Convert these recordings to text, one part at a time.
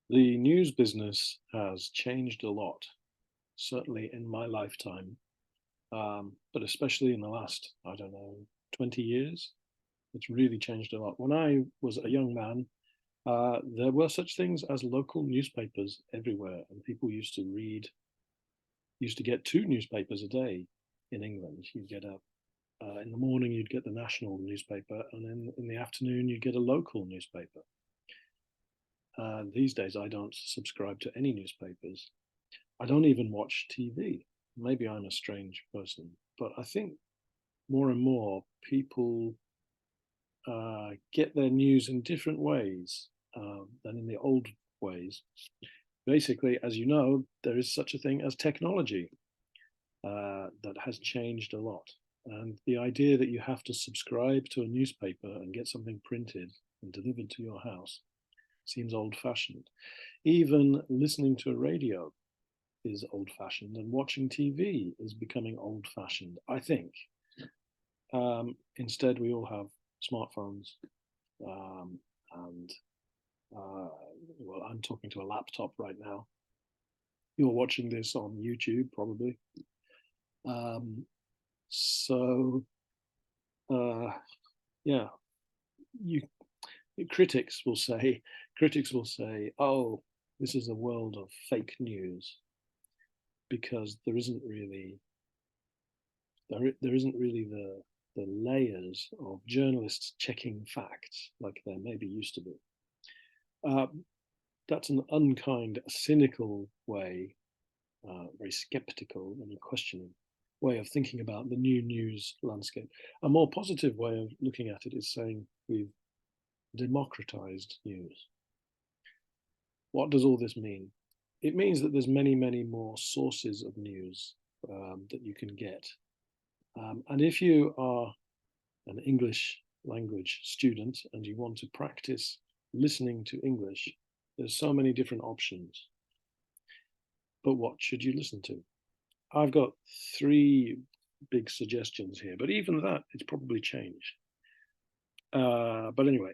The news business has changed a lot, certainly in my lifetime, but especially in the last, I don't know, 20 years. It's really changed a lot. When I was a young man, there were such things as local newspapers everywhere, and people used to get two newspapers a day in England. You'd get in the morning, you'd get the national newspaper, and then in the afternoon, you'd get a local newspaper. These days, I don't subscribe to any newspapers. I don't even watch TV. Maybe I'm a strange person, but I think more and more people get their news in different ways than in the old ways. Basically, as you know, there is such a thing as technology that has changed a lot. And the idea that you have to subscribe to a newspaper and get something printed and delivered to your house seems old fashioned. Even listening to a radio is old fashioned, and watching TV is becoming old fashioned, I think. Instead, we all have smartphones, and well, I'm talking to a laptop right now. You're watching this on YouTube, probably. Um, so, uh, yeah, you critics will say oh, this is a world of fake news because there isn't really the layers of journalists checking facts like there maybe used to be. Uh, that's an unkind, cynical way, very skeptical and questioning way of thinking about the new news landscape. A more positive way of looking at it is saying we've democratized news. What does all this mean? It means that there's many, many more sources of news that you can get. And if you are an English language student and you want to practice listening to English, there's so many different options. But what should you listen to? I've got three big suggestions here, but even that, it's probably changed. But anyway,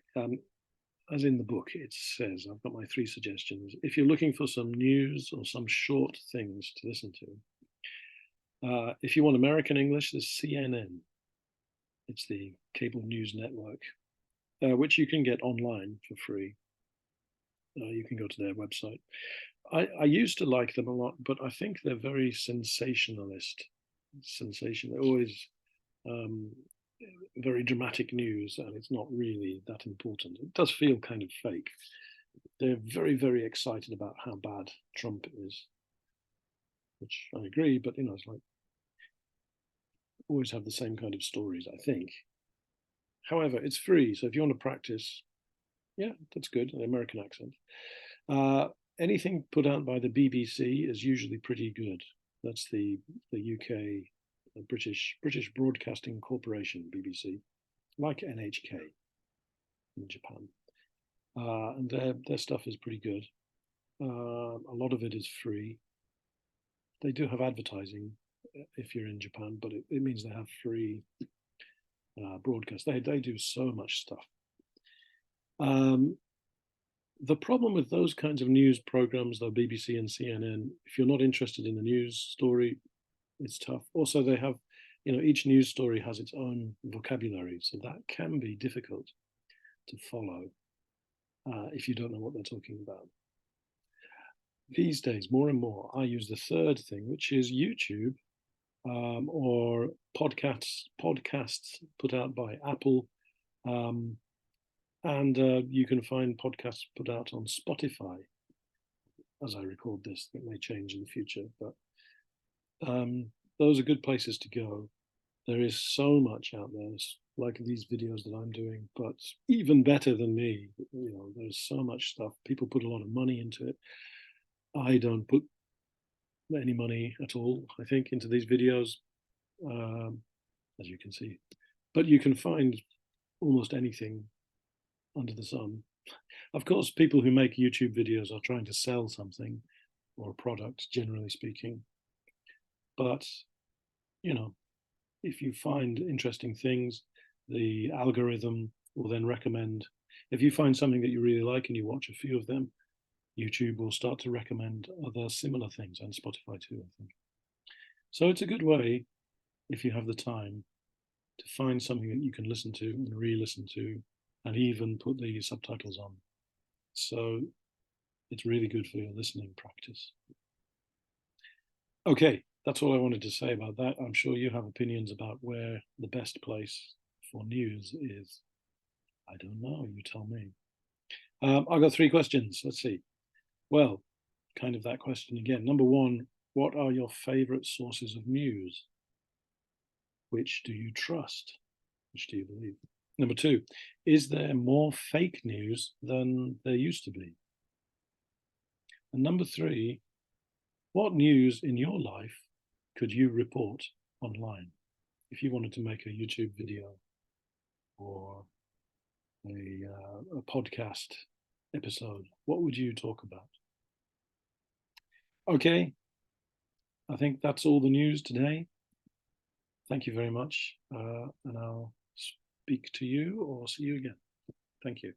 as in the book, it says, I've got my three suggestions. If you're looking for some news or some short things to listen to, if you want American English, there's CNN. It's the cable news network, which you can get online for free. You can go to their website. I used to like them a lot, but I think they're very sensationalist. They're always um, very dramatic news, and it's not really that important. It does feel kind of fake. They're very, very excited about how bad Trump is, which I agree, but it's like always have the same kind of stories, I think. However, it's free, so if you want to practice, yeah, that's good, an American accent. Uh, Anything put out by the BBC is usually pretty good. That's the UK British Broadcasting Corporation, BBC, like NHK in Japan, and their stuff is pretty good. A lot of it is free. They do have advertising if you're in Japan, but it means they have free broadcast. They do so much stuff. Um, the problem with those kinds of news programs, though BBC and CNN, if you're not interested in the news story, it's tough. Also, they have, each news story has its own vocabulary, so that can be difficult to follow if you don't know what they're talking about. These days, more and more, I use the third thing, which is YouTube or podcasts put out by Apple. And you can find podcasts put out on Spotify. As I record this, that may change in the future, but those are good places to go. There is so much out there, like these videos that I'm doing, but even better than me. There's so much stuff. People put a lot of money into it. I don't put any money at all, I think, into these videos, as you can see. But you can find almost anything under the sun. Of course, people who make YouTube videos are trying to sell something or a product, generally speaking. But, you know, if you find interesting things, the algorithm will then recommend. If you find something that you really like and you watch a few of them, YouTube will start to recommend other similar things, and Spotify too, I think. So it's a good way, if you have the time, to find something that you can listen to and re-listen to, and even put the subtitles on. So it's really good for your listening practice. Okay, that's all I wanted to say about that. I'm sure you have opinions about where the best place for news is. I don't know, you tell me. I've got 3 questions. Let's see. Well, kind of that question again. Number 1, what are your favorite sources of news? Which do you trust? Which do you believe? Number 2, is there more fake news than there used to be? And number 3, what news in your life could you report online? If you wanted to make a YouTube video or a podcast episode, what would you talk about? Okay, I think that's all the news today. Thank you very much, and I'll speak to you or see you again. Thank you.